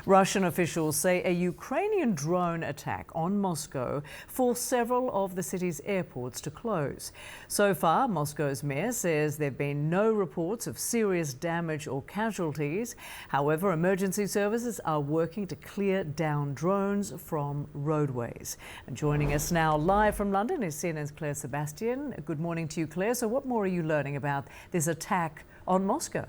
Russian officials say a Ukrainian drone attack on Moscow forced several of the city's airports to close. So far, Moscow's mayor says there have been no reports of serious damage or casualties. However, emergency services are working to clear down drones from roadways. And joining us now live from London is CNN's Claire Sebastian. Good morning to you, Claire. So what more are you learning about this attack on Moscow?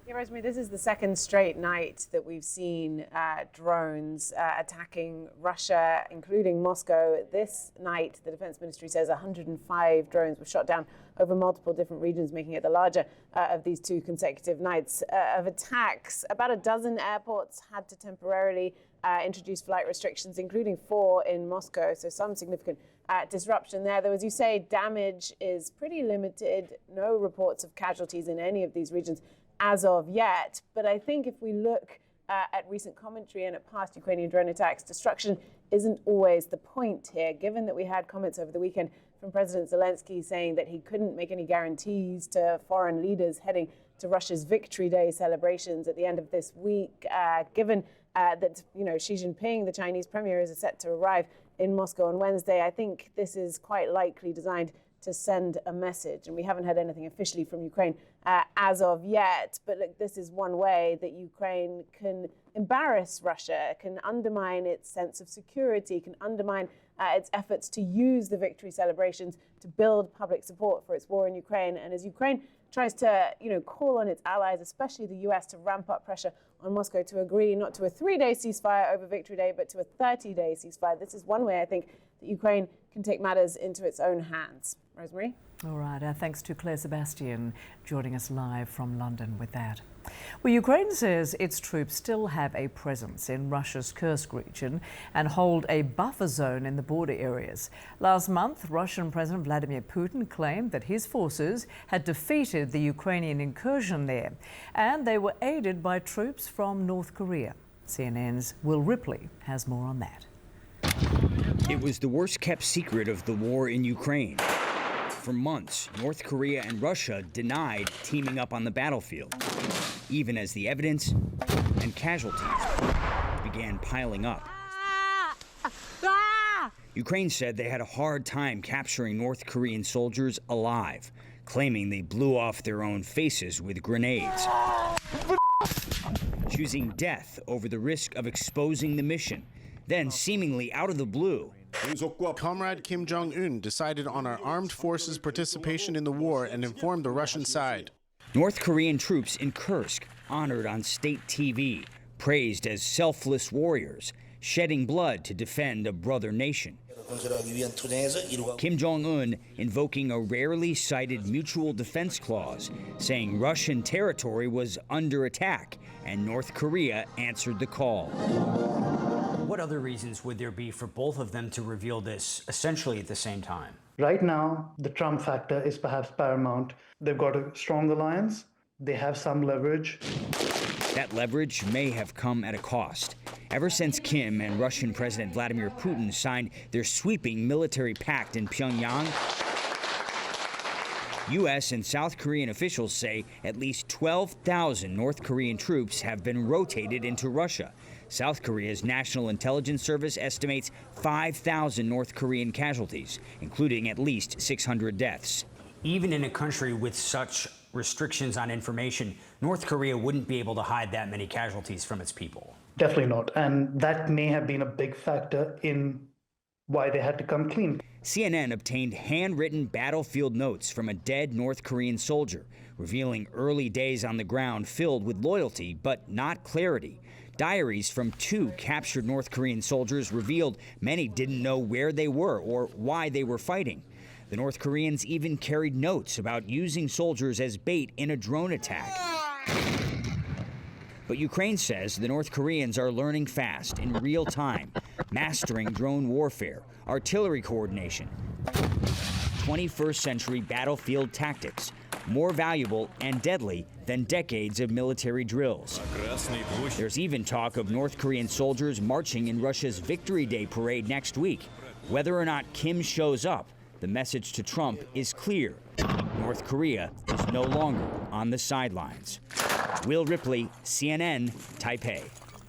Yeah, Rosemary, this is the second straight night that we've seen drones attacking Russia, including Moscow. This night, the Defense Ministry says 105 drones were shot down over multiple different regions, making it the larger of these two consecutive nights of attacks. About a dozen airports had to temporarily introduce flight restrictions, including 4 in Moscow, so some significant disruption there. Though, as you say, damage is pretty limited. No reports of casualties in any of these regions as of yet. But I think if we look at recent commentary and at past Ukrainian drone attacks, destruction isn't always the point here, given that we had comments over the weekend from President Zelensky saying that he couldn't make any guarantees to foreign leaders heading to Russia's Victory Day celebrations at the end of this week, given that Xi Jinping, the Chinese premier, is set to arrive in Moscow on Wednesday. I think this is quite likely designed to send a message, and we haven't had anything officially from Ukraine as of yet. But look, this is one way that Ukraine can embarrass Russia, can undermine its sense of security, can undermine its efforts to use the victory celebrations to build public support for its war in Ukraine. And as Ukraine tries to, call on its allies, especially the US, to ramp up pressure on Moscow to agree not to a 3-day ceasefire over Victory Day, but to a 30-day ceasefire. This is one way, I think, that Ukraine can take matters into its own hands. Rosemary? All right, thanks to Claire Sebastian joining us live from London with that. Well, Ukraine says its troops still have a presence in Russia's Kursk region and hold a buffer zone in the border areas. Last month, Russian President Vladimir Putin claimed that his forces had defeated the Ukrainian incursion there, and they were aided by troops from North Korea. CNN's Will Ripley has more on that. It was the worst-kept secret of the war in Ukraine. For months, North Korea and Russia denied teaming up on the battlefield, even as the evidence and casualties began piling up. Ukraine said they had a hard time capturing North Korean soldiers alive, claiming they blew off their own faces with grenades, choosing death over the risk of exposing the mission. Then, seemingly out of the blue, Comrade Kim Jong-un decided on our armed forces' participation in the war and informed the Russian side. North Korean troops in Kursk, honored on state TV, praised as selfless warriors, shedding blood to defend a brother nation. Kim Jong-un invoking a rarely cited mutual defense clause, saying Russian territory was under attack, and North Korea answered the call. What other reasons would there be for both of them to reveal this essentially at the same time? Right now, the Trump factor is perhaps paramount. They've got a strong alliance. They have some leverage. That leverage may have come at a cost. Ever since Kim and Russian President Vladimir Putin signed their sweeping military pact in Pyongyang, U.S. and South Korean officials say at least 12,000 North Korean troops have been rotated into Russia. South Korea's National Intelligence Service estimates 5,000 North Korean casualties, including at least 600 deaths. Even in a country with such restrictions on information, North Korea wouldn't be able to hide that many casualties from its people. Definitely not. And that may have been a big factor in why they had to come clean. CNN obtained handwritten battlefield notes from a dead North Korean soldier, revealing early days on the ground filled with loyalty but not clarity. Diaries from 2 captured North Korean soldiers revealed many didn't know where they were or why they were fighting. The North Koreans even carried notes about using soldiers as bait in a drone attack. But Ukraine says the North Koreans are learning fast, in real time, mastering drone warfare, artillery coordination, 21st century battlefield tactics, more valuable and deadly than decades of military drills. There's even talk of North Korean soldiers marching in Russia's Victory Day parade next week. Whether or not Kim shows up, the message to Trump is clear. North Korea is no longer on the sidelines. Will Ripley, CNN, Taipei.